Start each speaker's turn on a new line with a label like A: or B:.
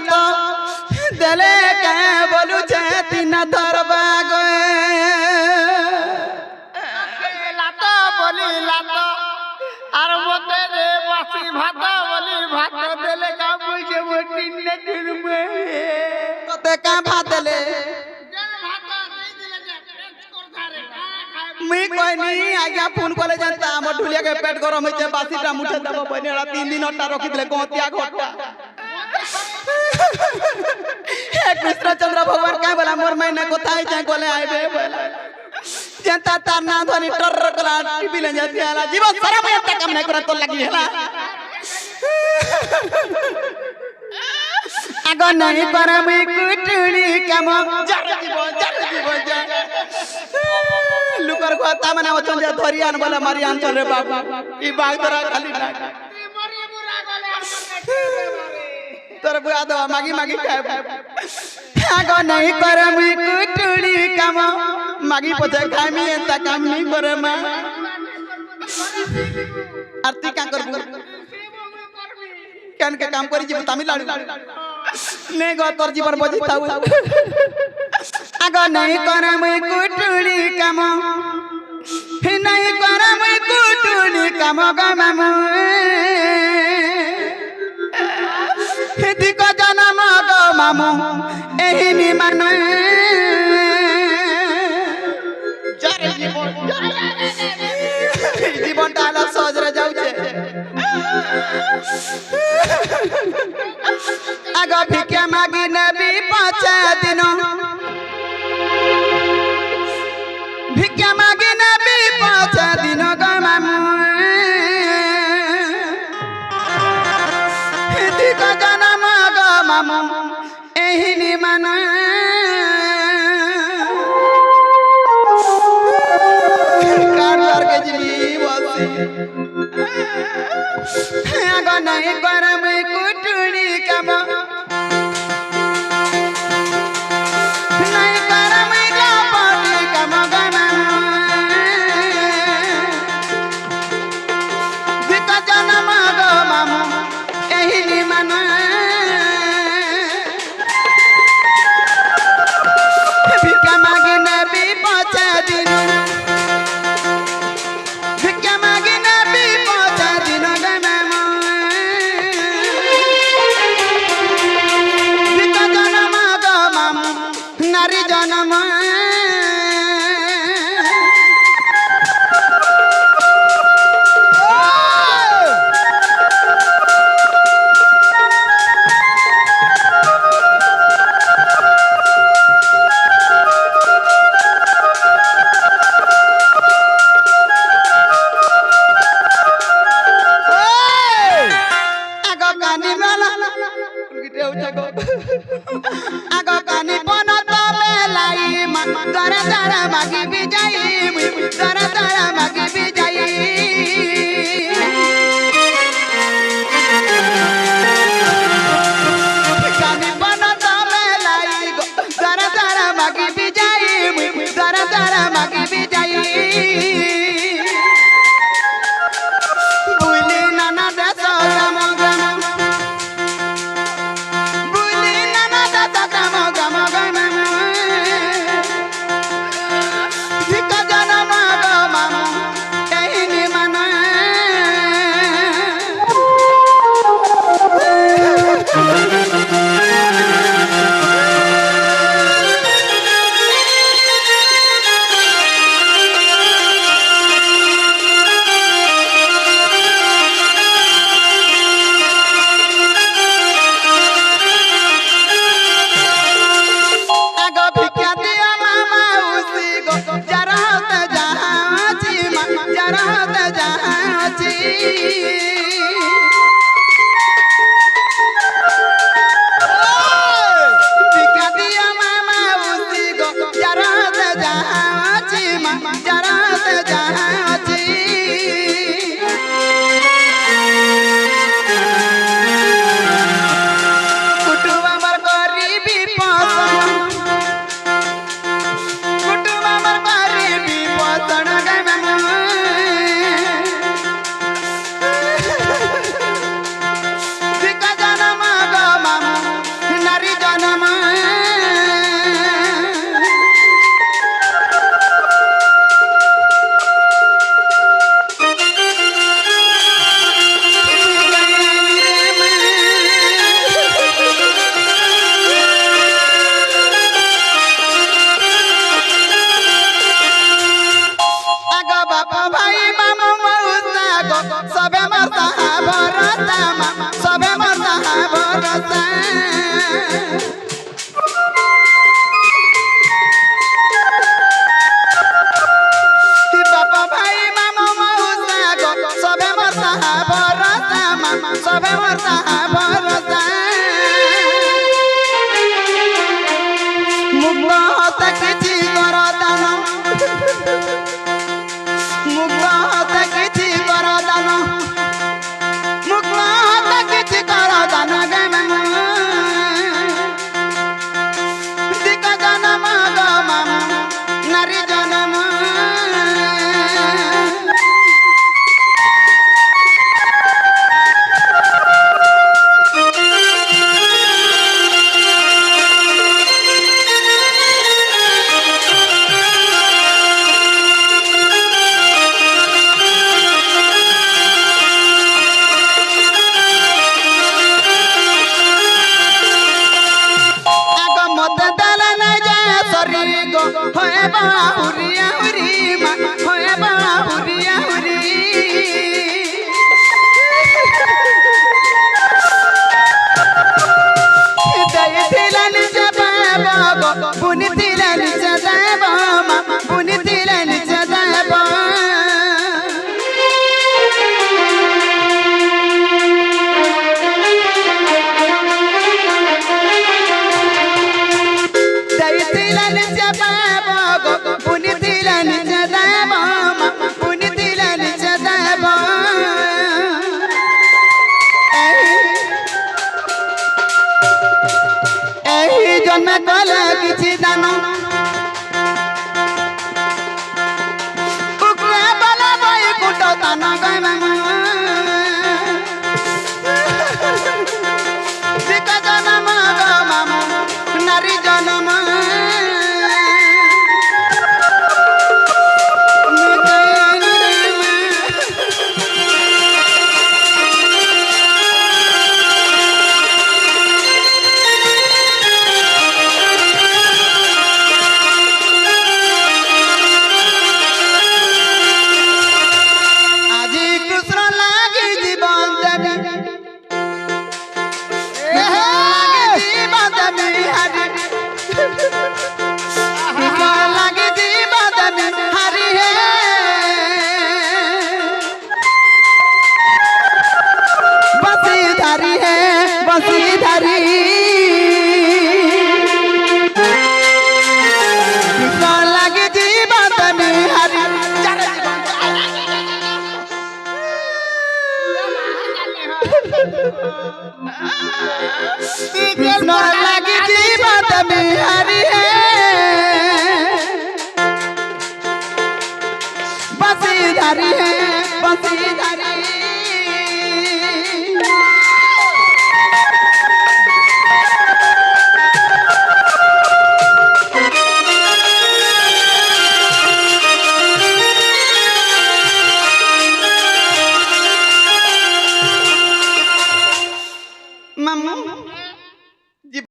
A: तो देले के बोलू छे तीन धरबा गए
B: লাতো বলি লাতো আর মতে রে বাসি ভাত বলি ভাত দেলে কা বলছে ও তিননে দিনমে
A: তোতে का भात देले मी कोई नहीं आज्ञा फोन करे जानता हम ढुलिया के पेट गरम होइছে बासीटा मुठे देबो बनेड़ा 3 दिन अट्टा रखि दिले गोतिया घोटा हे कृष्ण चंद्र भगवान का बोला मोर मैंने कोथाई जाय गोले आइबे बोला जनता तार ना धनी टर कला टीवी ले जाती आला जीवन सारा मैं तक काम नहीं करा तो लगी हैला आगो नहीं करे मैं कुटुड़ी काम जर जीवन जा लुकर खाता माने वचन जे धरियान बोले मारियान चल रे बाबू ई बाग तोरा खाली ना
B: মরি বুড়া গলে আমার
A: तोर बुआ दो मागी मागी खाए आगो नहीं करे मैं कुटुड़ी काम मागी पछे खाई मी एंता काम नहीं करे मा आरती का करबू केन के काम करी जीव तमिलनाडु ने गो तोर जीवन बजी थाउ आगो नहीं करे मैं कुटुड़ी काम नहीं करे मैं कुटुड़ी काम गा मामू हिदिको जन्म गो मामू एही नि माने जरे जीवन ताला सहज रे जाउछे आगो भिक्षा मागी नबी 5 दिन भिक्षा मागी नबी 5 दिन गो मामू हिदिको जन्म गो मामू एही नि माने कार के जीवन आगो नहीं करे मैं कुटुड़ी काम नहीं करे मैं लापटी काम गाना भिक्षा जन्म गो मामू एही नि माने भिक्षा मागी नबी 5 दिन भिक्षा मागी नबी 5 दिन गे मामू भिक्षा जन्म गो मामू नारी जन्म आगो कानी मेला उनकी उठा गो आगो कानी पन तो मेलाई दरा दरा मागी भी जाई दरा दरा मागी भी जाई कानी पन तो मेलाई दरा दरा मागी भी जाई दरा दरा मागी भी जाई बुली नाना देश गम गम बुली नाना देश गम गम गम बड़ा हुरिया हुरी होए बड़ा हुरिया हुरी दय तिलन जबाब पुन तिलन जबाब पुन तिलन जबाब दय तिलन जबाब पुन तिलन जबाब पुन तिलन जबाब एही जन्म कल किछि दान उकरा बला बई कुटो तान गम जिक जन्म गम नारी जन्म कृष्ण लगी जीवत में हरि है बसीधारी है बसीधारी